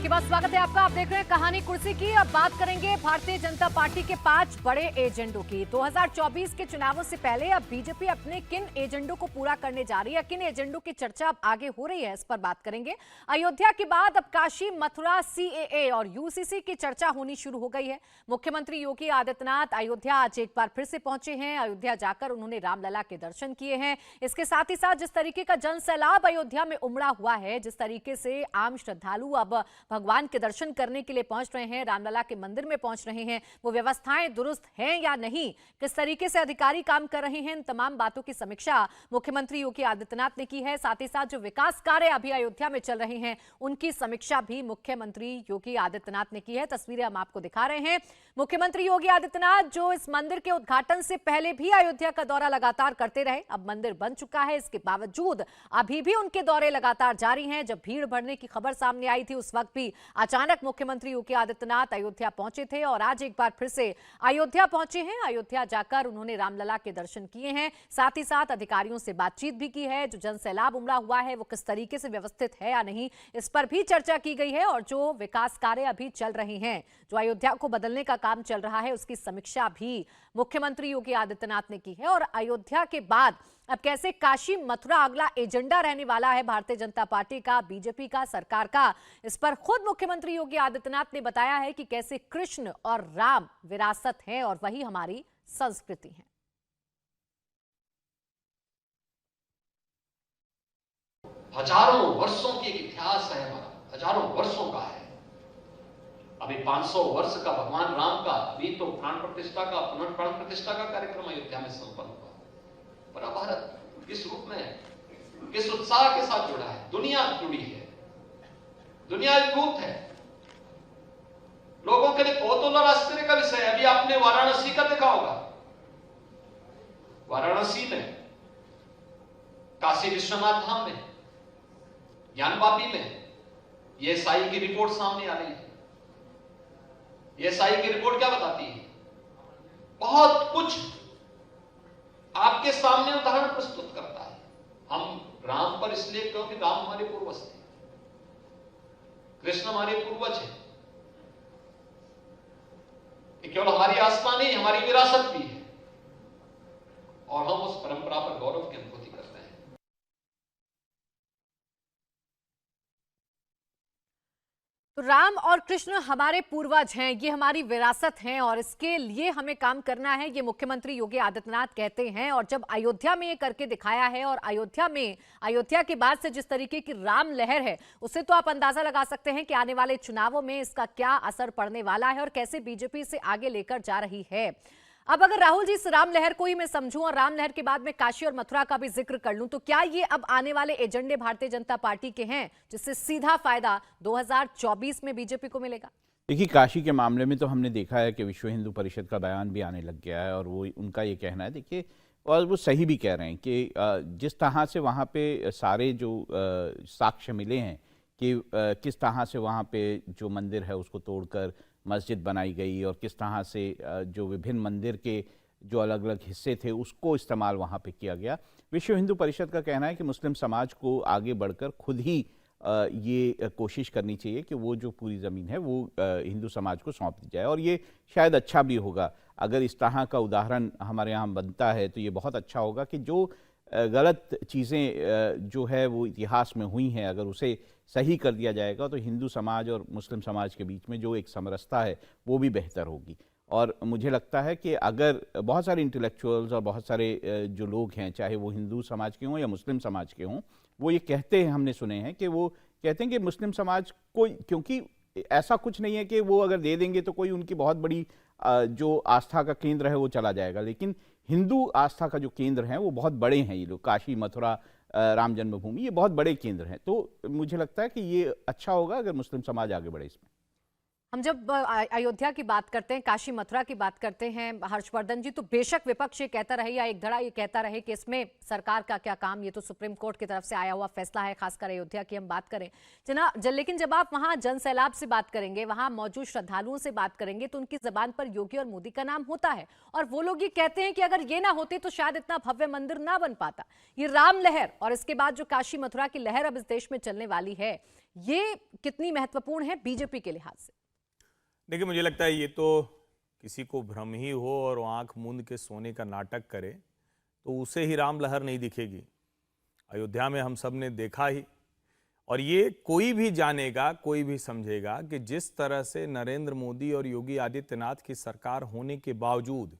Break के बाद स्वागत है आपका। आप देख रहे हैं कहानी कुर्सी की। अब बात करेंगे भारतीय जनता पार्टी के 5 बड़े एजेंडों की। 2024 के चुनावों से पहले अब बीजेपी अपने किन एजेंडों को पूरा करने जा रही है, किन एजेंडों की चर्चा अब आगे हो रही है, इस पर बात करेंगे। अयोध्या के बाद अब काशी, मथुरा, सीएए और यूसीसी की चर्चा होनी शुरू हो गई है। मुख्यमंत्री योगी आदित्यनाथ अयोध्या आज एक बार फिर से पहुंचे हैं। अयोध्या जाकर उन्होंने रामलला के दर्शन किए हैं। इसके साथ ही साथ जिस तरीके का जन सैलाब अयोध्या में उमड़ा हुआ है, जिस तरीके से आम श्रद्धालु अब भगवान के दर्शन करने के लिए पहुंच रहे हैं, रामलला के मंदिर में पहुंच रहे हैं, वो व्यवस्थाएं दुरुस्त हैं या नहीं, किस तरीके से अधिकारी काम कर रहे हैं, इन तमाम बातों की समीक्षा मुख्यमंत्री योगी आदित्यनाथ ने की है। साथ ही साथ जो विकास कार्य अभी अयोध्या में चल रहे हैं, उनकी समीक्षा भी मुख्यमंत्री योगी आदित्यनाथ ने की है। तस्वीरें हम आपको दिखा रहे हैं। मुख्यमंत्री योगी आदित्यनाथ जो इस मंदिर के उद्घाटन से पहले भी अयोध्या का दौरा लगातार करते रहे, अब मंदिर बन चुका है, इसके बावजूद अभी भी उनके दौरे लगातार जारी हैं। जब भीड़ बढ़ने की खबर सामने आई थी, उस वक्त भी अचानक मुख्यमंत्री योगी आदित्यनाथ अयोध्या पहुंचे थे और आज एक बार फिर से अयोध्या पहुंचे हैं। अयोध्या जाकर उन्होंने रामलला के दर्शन किए हैं। साथ ही साथ अधिकारियों से बातचीत भी की है। जो जन सैलाब उमड़ा हुआ है वो किस तरीके से व्यवस्थित है या नहीं, इस पर भी चर्चा की गई है। और जो विकास कार्य अभी चल रहे हैं, जो अयोध्या को बदलने का काम चल रहा है, उसकी समीक्षा भी मुख्यमंत्री योगी आदित्यनाथ ने की है। और अयोध्या के बाद अब कैसे काशी, मथुरा अगला एजेंडा रहने वाला है भारतीय जनता पार्टी का, बीजेपी का, सरकार का, इस पर खुद मुख्यमंत्री योगी आदित्यनाथ ने बताया है कि कैसे कृष्ण और राम विरासत है और वही हमारी संस्कृति है। हजारों वर्षों की एक इतिहास है हमारा, हजारों वर्षों का है। अभी 500 वर्ष का भगवान राम का, अभी तो प्राण प्रतिष्ठा का, पुनर्प्राण प्रतिष्ठा का कार्यक्रम अयोध्या में संपन्न हुआ। पर अब भारत किस रूप में, किस उत्साह के साथ जुड़ा है, दुनिया जुड़ी है, दुनिया एकजुट है। लोगों के लिए कौतूहल और आश्चर्य का विषय है। अभी आपने वाराणसी का देखा होगा। वाराणसी में, काशी विश्वनाथ धाम में, ज्ञानवापी में ये साई की रिपोर्ट सामने आ रही है। ये साई की रिपोर्ट क्या बताती है? बहुत कुछ आपके सामने उदाहरण प्रस्तुत करता है। हम राम पर इसलिए क्योंकि राम हमारे पूर्वज थे, कृष्ण हमारे पूर्वज हैं। ये केवल हमारी आस्था नहीं, हमारी विरासत भी है और हम उस परंपरा पर गौरव की अनुभूति करते हैं। तो राम और कृष्ण हमारे पूर्वज हैं, ये हमारी विरासत हैं और इसके लिए हमें काम करना है, ये मुख्यमंत्री योगी आदित्यनाथ कहते हैं। और जब अयोध्या में ये करके दिखाया है और अयोध्या के बाद से जिस तरीके की राम लहर है, उससे तो आप अंदाजा लगा सकते हैं कि आने वाले चुनावों में इसका क्या असर पड़ने वाला है और कैसे बीजेपी इसे आगे लेकर जा रही है। अब अगर राहुल जी इस राम लहर को ही मैं समझूं और राम लहर के बाद में काशी और मथुरा का भी जिक्र कर लूं, तो क्या ये अब आने वाले एजेंडे भारतीय जनता पार्टी के हैं जिससे सीधा फायदा 2024 में बीजेपी को मिलेगा? देखिए, काशी के मामले में तो हमने देखा है कि विश्व हिंदू परिषद का बयान भी आने लग गया है और वो उनका ये कहना है, देखिए, और वो सही भी कह रहे हैं कि जिस तरह से वहाँ पे सारे जो साक्ष्य मिले हैं कि किस तरह से वहाँ पे जो मंदिर है उसको तोड़कर मस्जिद बनाई गई और किस तरह से जो विभिन्न मंदिर के जो अलग अलग हिस्से थे उसको इस्तेमाल वहाँ पे किया गया। विश्व हिंदू परिषद का कहना है कि मुस्लिम समाज को आगे बढ़कर खुद ही ये कोशिश करनी चाहिए कि वो जो पूरी ज़मीन है वो हिंदू समाज को सौंप दी जाए। और ये शायद अच्छा भी होगा अगर इस तरह का उदाहरण हमारे यहाँ बनता है, तो ये बहुत अच्छा होगा कि जो गलत चीज़ें जो है वो इतिहास में हुई हैं, अगर उसे सही कर दिया जाएगा तो हिंदू समाज और मुस्लिम समाज के बीच में जो एक समरसता है वो भी बेहतर होगी। और मुझे लगता है कि अगर बहुत सारे इंटेलेक्चुअल्स और बहुत सारे जो लोग हैं, चाहे वो हिंदू समाज के हों या मुस्लिम समाज के हों, वो ये कहते हैं, हमने सुने हैं कि वो कहते हैं कि मुस्लिम समाज को, क्योंकि ऐसा कुछ नहीं है कि वो अगर दे देंगे तो कोई उनकी बहुत बड़ी जो आस्था का केंद्र है वो चला जाएगा, लेकिन हिंदू आस्था का जो केंद्र हैं वो बहुत बड़े हैं। ये लोग काशी, मथुरा, राम जन्मभूमि, ये बहुत बड़े केंद्र हैं। तो मुझे लगता है कि ये अच्छा होगा अगर मुस्लिम समाज आगे बढ़े इसमें। हम जब अयोध्या की बात करते हैं, काशी मथुरा की बात करते हैं हर्षवर्धन जी, तो बेशक विपक्ष ये कहता रहे या एक धड़ा ये कहता रहे कि इसमें सरकार का क्या काम, ये तो सुप्रीम कोर्ट की तरफ से आया हुआ फैसला है, खासकर अयोध्या की हम बात करें लेकिन जब आप वहां जन सैलाब से बात करेंगे, वहां मौजूद श्रद्धालुओं से बात करेंगे, तो उनकी जबान पर योगी और मोदी का नाम होता है और वो लोग ये कहते हैं कि अगर ये ना होते तो शायद इतना भव्य मंदिर ना बन पाता। ये राम लहर और इसके बाद जो काशी मथुरा की लहर अब इस देश में चलने वाली है, ये कितनी महत्वपूर्ण है बीजेपी के लिहाज से? देखिए, मुझे लगता है ये तो किसी को भ्रम ही हो और वो आंख मूंद के सोने का नाटक करे तो उसे ही राम लहर नहीं दिखेगी। अयोध्या में हम सब ने देखा ही, और ये कोई भी जानेगा, कोई भी समझेगा कि जिस तरह से नरेंद्र मोदी और योगी आदित्यनाथ की सरकार होने के बावजूद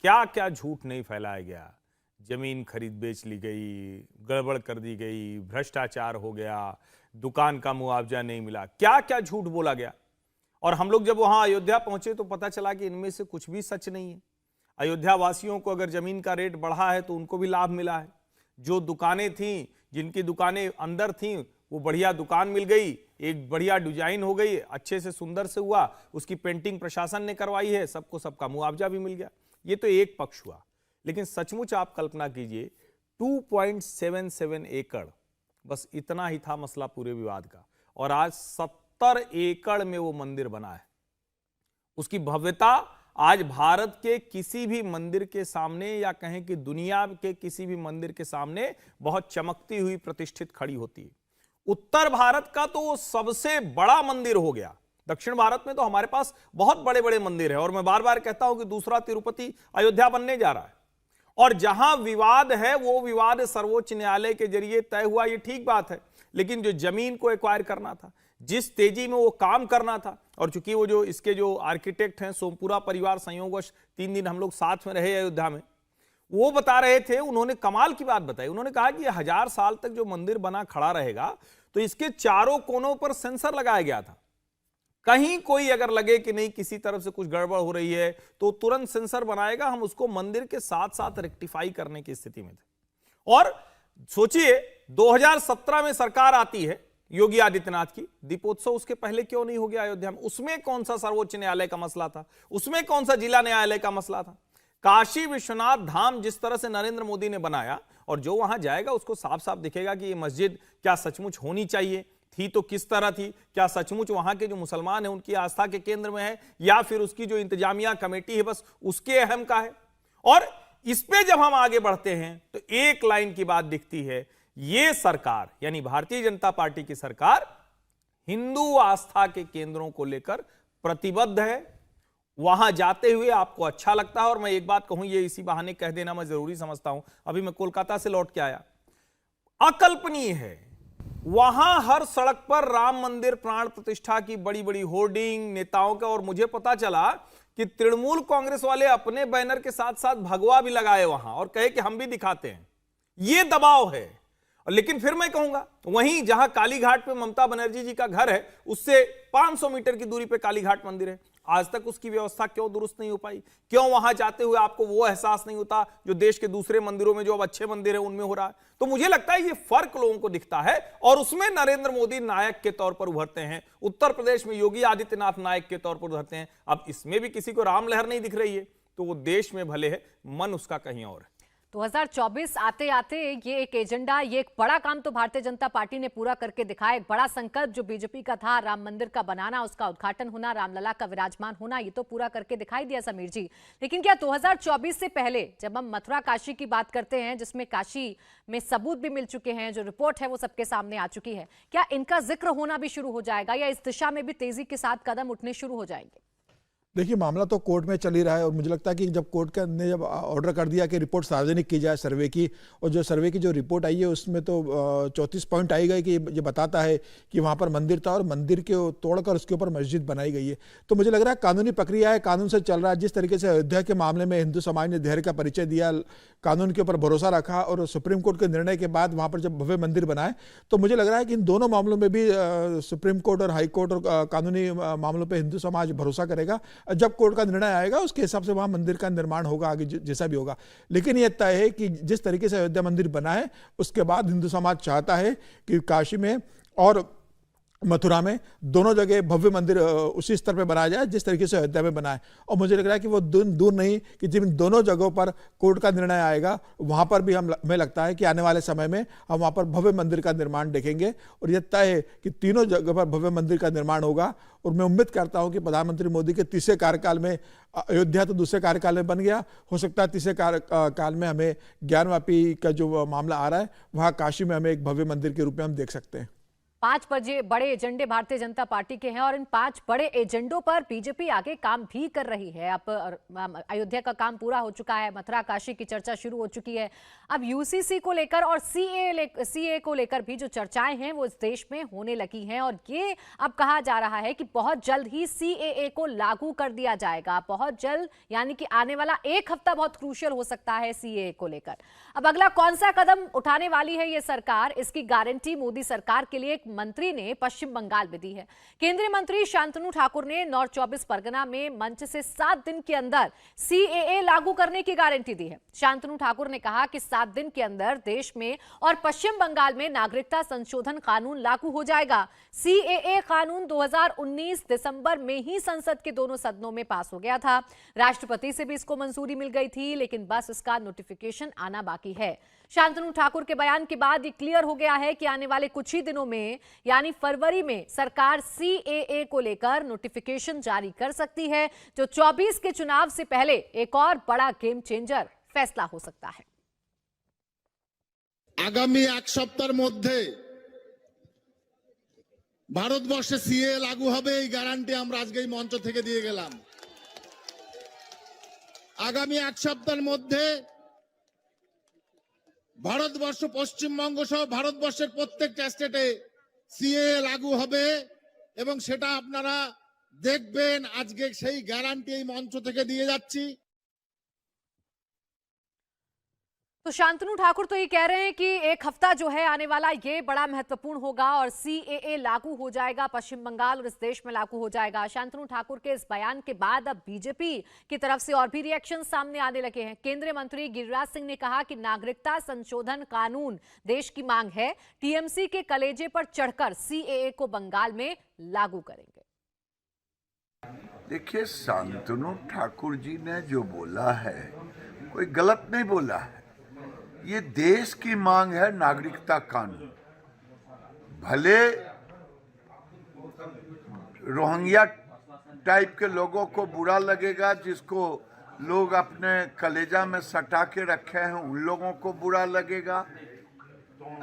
क्या क्या झूठ नहीं फैलाया गया। जमीन खरीद बेच ली गई, गड़बड़ कर दी गई, भ्रष्टाचार हो गया, दुकान का मुआवजा नहीं मिला, क्या क्या झूठ बोला गया। और हम लोग जब वहां अयोध्या पहुंचे तो पता चला कि इनमें से कुछ भी सच नहीं है। अयोध्या वासियों को अगर जमीन का रेट बढ़ा है तो उनको भी लाभ मिला है। जो दुकानें थीं, जिनकी दुकानें अंदर थीं, वो बढ़िया दुकान मिल गई, एक बढ़िया डिजाइन हो गई, अच्छे से सुंदर से हुआ, उसकी पेंटिंग प्रशासन ने करवाई है, सबको सबका मुआवजा भी मिल गया। ये तो एक पक्ष हुआ। लेकिन सचमुच आप कल्पना कीजिए, 2.77 एकड़, बस इतना ही था मसला पूरे विवाद का, और आज 70 एकड़ में वो मंदिर बना है। उसकी भव्यता आज भारत के किसी भी मंदिर के सामने, या कहें कि दुनिया के किसी भी मंदिर के सामने बहुत चमकती हुई प्रतिष्ठित खड़ी होती है। उत्तर भारत का तो वो सबसे बड़ा मंदिर हो गया। दक्षिण भारत में तो हमारे पास बहुत बड़े बड़े मंदिर हैं, और मैं बार बार कहता हूं कि दूसरा तिरुपति अयोध्या बनने जा रहा है। और जहां विवाद है वो विवाद सर्वोच्च न्यायालय के जरिए तय हुआ, ये ठीक बात है। लेकिन जो जमीन को एक्वायर करना था, जिस तेजी में वो काम करना था, और चूंकि वो जो इसके जो आर्किटेक्ट हैं, सोमपुरा परिवार संयोगवश 3 दिन हम लोग साथ में रहे अयोध्या में, वो बता रहे थे, उन्होंने कमाल की बात बताई। उन्होंने कहा कि 1000 साल तक जो मंदिर बना खड़ा रहेगा तो इसके चारों कोनों पर सेंसर लगाया गया था। कहीं कोई अगर लगे कि नहीं किसी तरफ से कुछ गड़बड़ हो रही है तो तुरंत सेंसर बनाएगा, हम उसको मंदिर के साथ साथ रेक्टिफाई करने की स्थिति में थे। और सोचिए, 2017 में सरकार आती है योगी आदित्यनाथ की, दीपोत्सव उसके पहले क्यों नहीं हो गया अयोध्या में? उसमें कौन सा सर्वोच्च न्यायालय का मसला था? उसमें कौन सा जिला न्यायालय का मसला था? काशी विश्वनाथ धाम जिस तरह से नरेंद्र मोदी ने बनाया, और जो वहां जाएगा उसको साफ साफ दिखेगा कि ये मस्जिद क्या सचमुच होनी चाहिए थी, तो किस तरह थी, क्या सचमुच वहां के जो मुसलमान हैं उनकी आस्था के केंद्र में है, या फिर उसकी जो इंतजामिया कमेटी है बस उसके अहम का है। और इस पे जब हम आगे बढ़ते हैं तो एक लाइन की बात दिखती है, ये सरकार यानी भारतीय जनता पार्टी की सरकार हिंदू आस्था के केंद्रों को लेकर प्रतिबद्ध है। वहां जाते हुए आपको अच्छा लगता है, और मैं एक बात कहूं, ये इसी बहाने कह देना मैं जरूरी समझता हूं, अभी मैं कोलकाता से लौट के आया, अकल्पनीय है वहां हर सड़क पर राम मंदिर प्राण प्रतिष्ठा की बड़ी बड़ी होर्डिंग नेताओं का, और मुझे पता चला कि तृणमूल कांग्रेस वाले अपने बैनर के साथ साथ भगवा भी लगाए वहां और कहे कि हम भी दिखाते हैं। ये दबाव है। लेकिन फिर मैं कहूंगा, वहीं जहां कालीघाट पे ममता बनर्जी जी का घर है, उससे 500 मीटर की दूरी पे कालीघाट मंदिर है। आज तक उसकी व्यवस्था क्यों दुरुस्त नहीं हो पाई? क्यों वहां जाते हुए आपको वो एहसास नहीं होता जो देश के दूसरे मंदिरों में, जो अब अच्छे मंदिर है उनमें हो रहा है? तो मुझे लगता है ये फर्क लोगों को दिखता है, और उसमें नरेंद्र मोदी नायक के तौर पर उभरते हैं, उत्तर प्रदेश में योगी आदित्यनाथ नायक के तौर पर उभरते हैं। अब इसमें भी किसी को राम लहर नहीं दिख रही है तो वो देश में भले है, मन उसका कहीं और है। 2024 आते आते ये एक एजेंडा, ये एक बड़ा काम तो भारतीय जनता पार्टी ने पूरा करके दिखाया। एक बड़ा संकल्प जो बीजेपी का था, राम मंदिर का बनाना, उसका उद्घाटन होना, रामलला का विराजमान होना, ये तो पूरा करके दिखाई दिया समीर जी। लेकिन क्या 2024 से पहले जब हम मथुरा काशी की बात करते हैं, जिसमें काशी में सबूत भी मिल चुके हैं, जो रिपोर्ट है वो सबके सामने आ चुकी है, क्या इनका जिक्र होना भी शुरू हो जाएगा, या इस दिशा में भी तेजी के साथ कदम उठने शुरू हो जाएंगे? देखिए, मामला तो कोर्ट में चल ही रहा है, और मुझे लगता है कि जब कोर्ट ने जब ऑर्डर कर दिया कि रिपोर्ट सार्वजनिक की जाए सर्वे की, और जो सर्वे की जो रिपोर्ट आई है उसमें तो 34 पॉइंट आई गए कि ये बताता है कि वहाँ पर मंदिर था और मंदिर के तोड़कर उसके ऊपर मस्जिद बनाई गई है। तो मुझे लग रहा है कानूनी प्रक्रिया है, कानून से चल रहा है। जिस तरीके से अयोध्या के मामले में हिंदू समाज ने धैर्य का परिचय दिया, कानून के ऊपर भरोसा रखा, और सुप्रीम कोर्ट के निर्णय के बाद वहाँ पर जब भव्य मंदिर बनाए, तो मुझे लग रहा है कि इन दोनों मामलों में भी सुप्रीम कोर्ट और हाई कोर्ट और कानूनी मामलों पर हिंदू समाज भरोसा करेगा। जब कोर्ट का निर्णय आएगा उसके हिसाब से वहां मंदिर का निर्माण होगा, आगे जैसा भी होगा। लेकिन यह तय है कि जिस तरीके से अयोध्या मंदिर बना है, उसके बाद हिंदू समाज चाहता है कि काशी में और मथुरा में, दोनों जगह भव्य मंदिर उसी स्तर पे बनाया जाए जिस तरीके से अयोध्या में बना है। और मुझे लग रहा है कि वो दूर नहीं कि जिन दोनों जगहों पर कोर्ट का निर्णय आएगा, वहां पर भी हमें लगता है कि आने वाले समय में हम वहां पर भव्य मंदिर का निर्माण देखेंगे। और यह तय है कि तीनों जगह पर भव्य मंदिर का निर्माण होगा। और मैं उम्मीद करता हूं कि प्रधानमंत्री मोदी के तीसरे कार्यकाल में, अयोध्या तो दूसरे कार्यकाल में बन गया, हो सकता है तीसरे कार्यकाल में हमें ज्ञानवापी का जो मामला आ रहा है वहां काशी में हमें एक भव्य मंदिर के रूप में हम देख सकते हैं। 5 बड़े एजेंडे भारतीय जनता पार्टी के हैं और इन 5 बड़े एजेंडों पर बीजेपी आगे काम भी कर रही है। अब अयोध्या का काम पूरा हो चुका है, मथुरा काशी की चर्चा शुरू हो चुकी है। अब यूसीसी को लेकर और सीए को लेकर भी जो चर्चाएं हैं वो इस देश में होने लगी हैं और ये अब कहा जा रहा है कि बहुत जल्द ही सीएए को लागू कर दिया जाएगा। बहुत जल्द, यानी कि आने वाला एक हफ्ता बहुत क्रूशियल हो सकता है सीएए को लेकर। अब अगला कौन सा कदम उठाने वाली है ये सरकार, इसकी गारंटी मोदी सरकार के लिए मंत्री ने पश्चिम बंगाल में दी है। केंद्रीय मंत्री शांतनु ठाकुर ने नॉर्थ 24 परगना में मंच से 7 दिन के अंदर सीएए लागू करने की गारंटी दी है। शांतनु ठाकुर ने कहा कि 7 दिन के अंदर देश में और पश्चिम बंगाल में नागरिकता संशोधन कानून लागू हो जाएगा। सीएए कानून 2019 दिसंबर में ही संसद के दोनों सदनों में पास हो गया था। राष्ट्रपति से भी इसको मंजूरी मिल गई थी, लेकिन बस इसका नोटिफिकेशन आना बाकी है। शांतनु ठाकुर के बयान के बाद ये क्लियर हो गया है कि आने वाले कुछ ही दिनों में, यानी फरवरी में, सरकार सीएए को लेकर नोटिफिकेशन जारी कर सकती है, जो 24 के चुनाव से पहले एक और बड़ा गेम चेंजर फैसला हो सकता है। आगामी एक सप्ताहेर मध्य भारतवर्षे सीए लागू होबे, এই গ্যারান্টি আমরা আজকে এই মঞ্চ থেকে দিয়ে গেলাম। আগামী এক সপ্তাহের মধ্যে ভারতবর্ষ, পশ্চিমবঙ্গ সহ ভারতবর্ষের প্রত্যেকটা স্টেটে সিএ লাগু হবে এবং সেটা আপনারা দেখবেন। আজকে সেই গ্যারান্টি এই মঞ্চ থেকে দিয়ে যাচ্ছি। तो शांतनु ठाकुर तो ये कह रहे हैं कि एक हफ्ता जो है आने वाला ये बड़ा महत्वपूर्ण होगा और सीएए लागू हो जाएगा पश्चिम बंगाल और इस देश में लागू हो जाएगा। शांतनु ठाकुर के इस बयान के बाद अब बीजेपी की तरफ से और भी रिएक्शन सामने आने लगे हैं। केंद्रीय मंत्री गिरिराज सिंह ने कहा कि नागरिकता संशोधन कानून देश की मांग है, टीएमसी के कलेजे पर चढ़कर सीएए को बंगाल में लागू करेंगे। देखिए, शांतनु ठाकुर जी ने जो बोला है कोई गलत नहीं बोला है। ये देश की मांग है नागरिकता कानून। भले रोहिंग्या टाइप के लोगों को बुरा लगेगा, जिसको लोग अपने कलेजा में सटा के रखे हैं उन लोगों को बुरा लगेगा,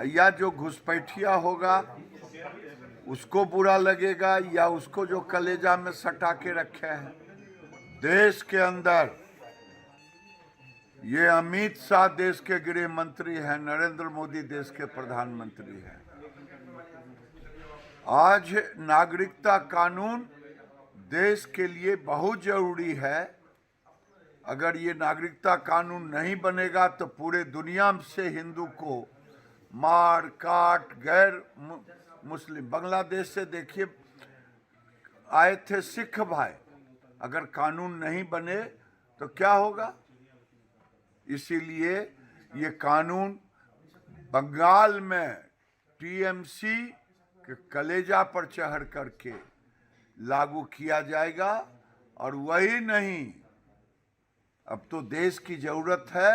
या जो घुसपैठिया होगा उसको बुरा लगेगा, या उसको जो कलेजा में सटा के रखे हैं। देश के अंदर ये अमित शाह देश के गृह मंत्री हैं, नरेंद्र मोदी देश के प्रधानमंत्री हैं। आज नागरिकता कानून देश के लिए बहुत जरूरी है। अगर ये नागरिकता कानून नहीं बनेगा तो पूरे दुनिया से हिंदू को मार काट, गैर मुस्लिम, बांग्लादेश से देखिए आए थे सिख भाई, अगर कानून नहीं बने तो क्या होगा। इसीलिए ये कानून बंगाल में टीएमसी के कलेजा पर चढ़ करके लागू किया जाएगा। और वही नहीं, अब तो देश की जरूरत है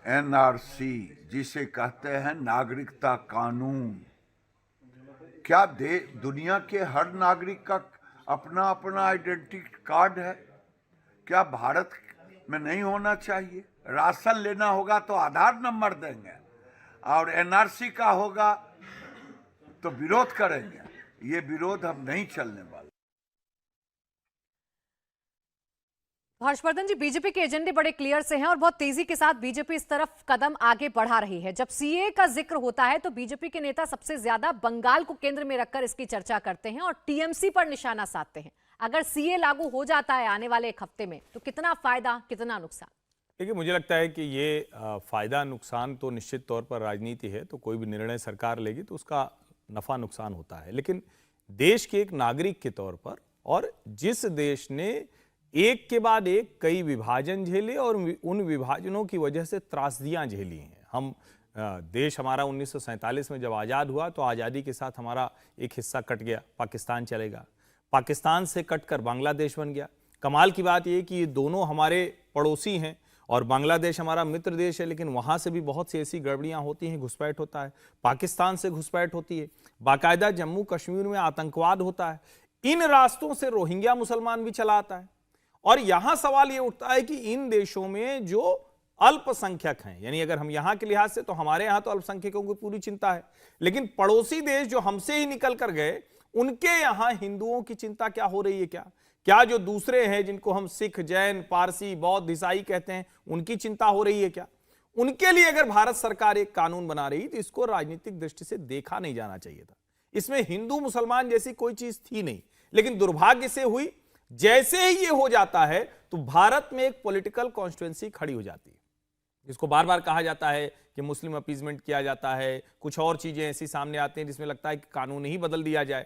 एनआरसी, जिसे कहते हैं नागरिकता कानून। क्या दुनिया के हर नागरिक का अपना अपना आइडेंटिटी कार्ड है? क्या भारत में नहीं होना चाहिए? राशन लेना होगा तो आधार नंबर देंगे, और एनआरसी का होगा तो विरोध करेंगे। ये विरोध अब नहीं चलने वाला। हर्षवर्धन जी, बीजेपी के एजेंडे बड़े क्लियर से हैं और बहुत तेजी के साथ बीजेपी इस तरफ कदम आगे बढ़ा रही है। जब सीए का जिक्र होता है तो बीजेपी के नेता सबसे ज्यादा बंगाल को केंद्र में रखकर इसकी चर्चा करते हैं और टीएमसी पर निशाना साधते हैं। अगर सीए लागू हो जाता है आने वाले एक हफ्ते में तो कितना फायदा, कितना नुकसान? देखिए, मुझे लगता है कि ये फायदा नुकसान तो निश्चित तौर पर राजनीति है, तो कोई भी निर्णय सरकार लेगी तो उसका नफा नुकसान होता है। लेकिन देश के एक नागरिक के तौर पर, और जिस देश ने एक के बाद एक कई विभाजन झेले और उन विभाजनों की वजह से त्रासदियां झेली हैं, हम देश हमारा 1947 में जब आज़ाद हुआ तो आज़ादी के साथ हमारा एक हिस्सा कट गया, पाकिस्तान चलेगा। पाकिस्तान से कटकर बांग्लादेश बन गया। कमाल की बात यह कि ये दोनों हमारे पड़ोसी हैं और बांग्लादेश हमारा मित्र देश है, लेकिन वहाँ से भी बहुत सी ऐसी गड़बड़ियाँ होती हैं, घुसपैठ होता है, पाकिस्तान से घुसपैठ होती है, बाकायदा जम्मू कश्मीर में आतंकवाद होता है, इन रास्तों से रोहिंग्या मुसलमान भी चला आता है। और यहाँ सवाल ये उठता है कि इन देशों में जो अल्पसंख्यक हैं, यानी अगर हम यहाँ के लिहाज से तो हमारे यहाँ तो अल्पसंख्यकों की पूरी चिंता है, लेकिन पड़ोसी देश जो हमसे ही निकल कर गए उनके यहाँ हिंदुओं की चिंता क्या हो रही है? क्या जो दूसरे हैं जिनको हम सिख, जैन, पारसी, बौद्ध, ईसाई कहते हैं उनकी चिंता हो रही है क्या? उनके लिए अगर भारत सरकार एक कानून बना रही तो इसको राजनीतिक दृष्टि से देखा नहीं जाना चाहिए था। इसमें हिंदू मुसलमान जैसी कोई चीज थी नहीं, लेकिन दुर्भाग्य से हुई। जैसे ही ये हो जाता है तो भारत में एक पॉलिटिकल कॉन्स्टिट्यूएंसी खड़ी हो जाती है, जिसको बार बार कहा जाता है कि मुस्लिम अपीजमेंट किया जाता है, कुछ और चीजें ऐसी सामने आती हैं जिसमें लगता है कि कानून ही बदल दिया जाए।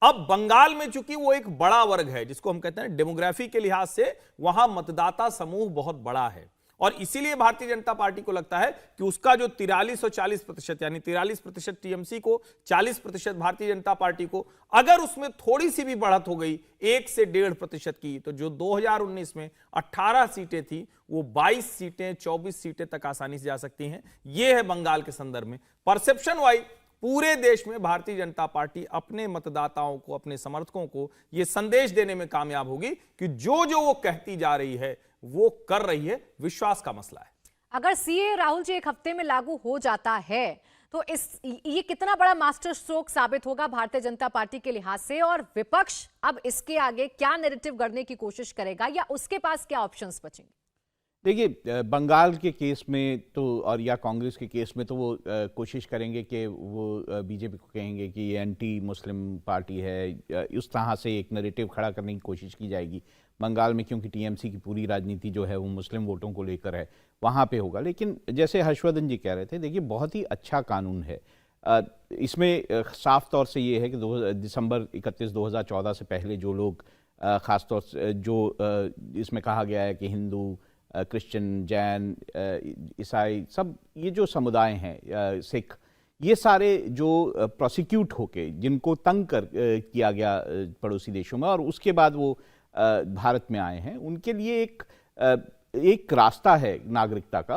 अब बंगाल में चूंकि वो एक बड़ा वर्ग है, जिसको हम कहते हैं डेमोग्राफी के लिहाज से वहां मतदाता समूह बहुत बड़ा है, और इसीलिए भारतीय जनता पार्टी को लगता है कि उसका जो 43 और 40%, यानी 43% टीएमसी को, 40% भारतीय जनता पार्टी को, अगर उसमें थोड़ी सी भी बढ़त हो गई 1 से 1.5% की, तो जो 2019 में 18 सीटें थी वो 22 सीटें, 24 सीटें तक आसानी से जा सकती हैं। यह है बंगाल के संदर्भ में। परसेप्शन वाइज पूरे देश में भारतीय जनता पार्टी अपने मतदाताओं को, अपने समर्थकों को यह संदेश देने में कामयाब होगी कि जो जो वो कहती जा रही है वो कर रही है। विश्वास का मसला है। अगर सीए राहुल जी 1 हफ्ते में लागू हो जाता है तो ये कितना बड़ा मास्टर स्ट्रोक साबित होगा भारतीय जनता पार्टी के लिहाज से, और विपक्ष अब इसके आगे क्या नैरेटिव गढ़ने की कोशिश करेगा या उसके पास क्या ऑप्शंस बचेंगे? देखिए, बंगाल के केस में तो, और या कांग्रेस के केस में तो वो कोशिश करेंगे कि वो बीजेपी को कहेंगे कि ये एंटी मुस्लिम पार्टी है, उस तरह से एक नैरेटिव खड़ा करने की कोशिश की जाएगी बंगाल में, क्योंकि टीएमसी की पूरी राजनीति जो है वो मुस्लिम वोटों को लेकर है, वहाँ पे होगा। लेकिन जैसे हर्षवर्धन जी कह रहे थे, देखिए बहुत ही अच्छा कानून है। इसमें साफ तौर से ये है कि दिसंबर 31, 2014 से पहले जो लोग, ख़ासतौर से जो इसमें कहा गया है कि हिंदू, क्रिश्चियन, जैन, ईसाई, सब ये जो समुदाय हैं, सिख, ये सारे जो प्रोसिक्यूट होके जिनको तंग किया गया पड़ोसी देशों में और उसके बाद वो भारत में आए हैं, उनके लिए एक रास्ता है नागरिकता का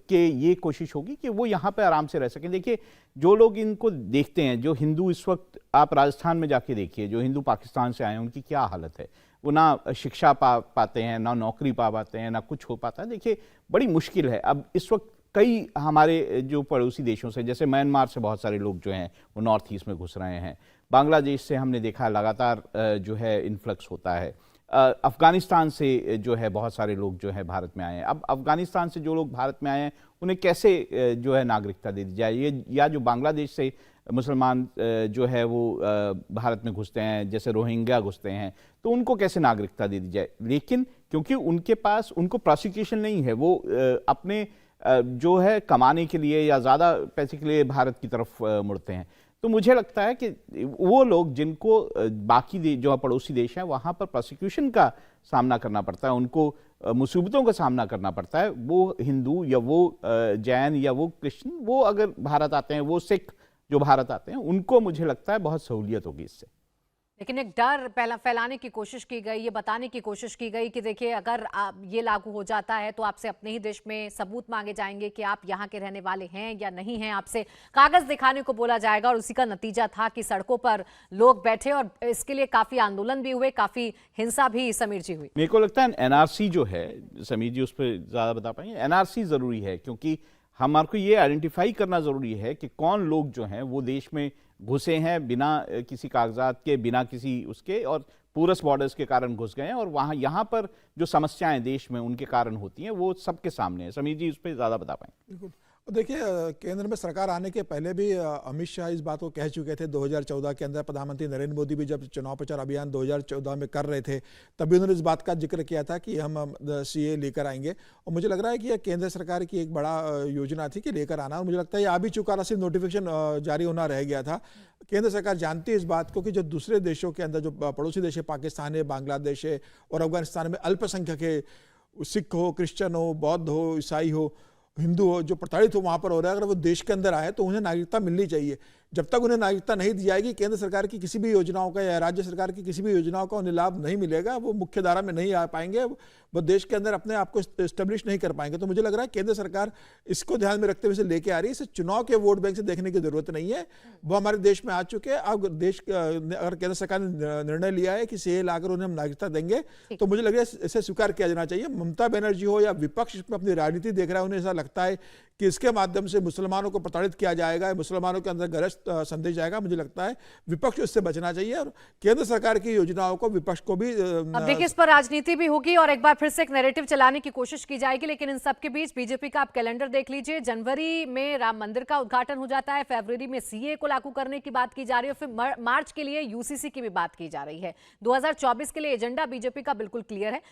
कि ये कोशिश होगी कि वो यहाँ पे आराम से रह सकें। देखिए, जो लोग इनको देखते हैं, जो हिंदू इस वक्त, आप राजस्थान में जाके देखिए, जो हिंदू पाकिस्तान से आए हैं उनकी क्या हालत है। वो ना शिक्षा पाते हैं, ना नौकरी पा पाते हैं, ना कुछ हो पाता है। देखिए, बड़ी मुश्किल है। अब इस वक्त कई हमारे जो पड़ोसी देशों से, जैसे म्यांमार से बहुत सारे लोग जो हैं वो नॉर्थ ईस्ट में घुस रहे हैं, बांग्लादेश से हमने देखा लगातार जो है इन्फ्लक्स होता है, अफगानिस्तान से जो है बहुत सारे लोग जो है भारत में आए हैं। अब अफगानिस्तान से जो लोग भारत में आए हैं उन्हें कैसे जो है नागरिकता दे दी जाए, या जो बांग्लादेश से मुसलमान जो है वो भारत में घुसते हैं, जैसे रोहिंग्या घुसते हैं, तो उनको कैसे नागरिकता दे दी जाए। लेकिन क्योंकि उनके पास, उनको प्रोसिक्यूशन नहीं है, वो अपने जो है कमाने के लिए या ज़्यादा पैसे के लिए भारत की तरफ मुड़ते हैं। तो मुझे लगता है कि वो लोग जिनको बाकी जो पड़ोसी देश हैं वहाँ पर प्रोसिक्यूशन का सामना करना पड़ता है, उनको मुसीबतों का सामना करना पड़ता है, वो हिंदू या वो जैन या वो क्रिश्चियन, वो अगर भारत आते हैं, वो सिख जो भारत आते हैं, उनको मुझे लगता है बहुत सहूलियत होगी इससे। लेकिन एक डर फैलाने की कोशिश की गई, ये बताने की कोशिश की गई कि देखिए अगर ये लागू हो जाता है तो आपसे अपने ही देश में सबूत मांगे जाएंगे कि आप यहाँ के रहने वाले हैं या नहीं हैं, आपसे कागज दिखाने को बोला जाएगा। और उसी का नतीजा था कि सड़कों पर लोग बैठे और इसके लिए काफी आंदोलन भी हुए, काफी हिंसा भी समीर जी हुई। मेरे को लगता है एनआरसी जो है, समीर जी उस पर ज्यादा बता पाएंगे, एनआरसी जरूरी है क्योंकि हमारे को ये आइडेंटिफाई करना जरूरी है कि कौन लोग जो हैं वो देश में घुसे हैं बिना किसी कागजात के, बिना किसी उसके, और पूरस बॉर्डर्स के कारण घुस गए हैं, और वहाँ यहाँ पर जो समस्याएं देश में उनके कारण होती हैं वो सबके सामने है। समीर जी उस पर ज़्यादा बता पाएंगे। बिल्कुल। देखिए, केंद्र में सरकार आने के पहले भी अमित शाह इस बात को कह चुके थे। 2014 के अंदर प्रधानमंत्री नरेंद्र मोदी भी जब चुनाव प्रचार अभियान 2014 में कर रहे थे तभी उन्होंने इस बात का जिक्र किया था कि हम सीए लेकर आएंगे, और मुझे लग रहा है कि यह केंद्र सरकार की एक बड़ा योजना थी कि लेकर आना, और मुझे लगता है ये आ भी चुका था, सिर्फ नोटिफिकेशन जारी होना रह गया था। केंद्र सरकार जानती है इस बात को कि जो दूसरे देशों के अंदर, जो पड़ोसी देश है, पाकिस्तान है, बांग्लादेश है और अफगानिस्तान में अल्पसंख्यक है, सिख हो, क्रिश्चियन हो, बौद्ध हो, ईसाई हो, हिंदू जो प्रताड़ित हो वहां पर हो रहा है, अगर वो देश के अंदर आए तो उन्हें नागरिकता मिलनी चाहिए। जब तक उन्हें नागरिकता नहीं दी जाएगी, केंद्र सरकार की किसी भी योजनाओं का या राज्य सरकार की किसी भी योजनाओं का उन्हें लाभ नहीं मिलेगा, वो मुख्य धारा में नहीं आ पाएंगे, वो देश के अंदर अपने आप को एस्टेब्लिश नहीं कर पाएंगे। तो मुझे लग रहा है केंद्र सरकार इसको ध्यान में रखते हुए इसे लेके आ रही है। इसे चुनाव के वोट बैंक से देखने की जरूरत नहीं है, वो हमारे देश में आ चुके हैं। अब अगर केंद्र सरकार ने निर्णय लिया है कि सीए लाकर उन्हें हम नागरिकता देंगे, तो मुझे लग रहा है इसे स्वीकार किया जाना चाहिए। ममता बनर्जी हो या विपक्ष इसमें अपनी राजनीति देख रहा है, उन्हें ऐसा लगता है कि इसके माध्यम से मुसलमानों को प्रताड़ित किया जाएगा, मुसलमानों के अंदर गलत संदेश जाएगा। मुझे लगता है विपक्ष इससे बचना चाहिए और केंद्र सरकार की योजनाओं को विपक्ष को भी अब देखिए, इस पर राजनीति भी होगी और एक बार फिर से एक नैरेटिव चलाने की कोशिश की जाएगी। लेकिन इन सब के बीच बीजेपी का आप कैलेंडर देख लीजिए, जनवरी में राम मंदिर का उद्घाटन हो जाता है, फरवरी में सीए को लागू करने की बात की जा रही है, फिर मार्च के लिए यूसीसी की भी बात की जा रही है। 2024 के लिए एजेंडा बीजेपी का बिल्कुल क्लियर है।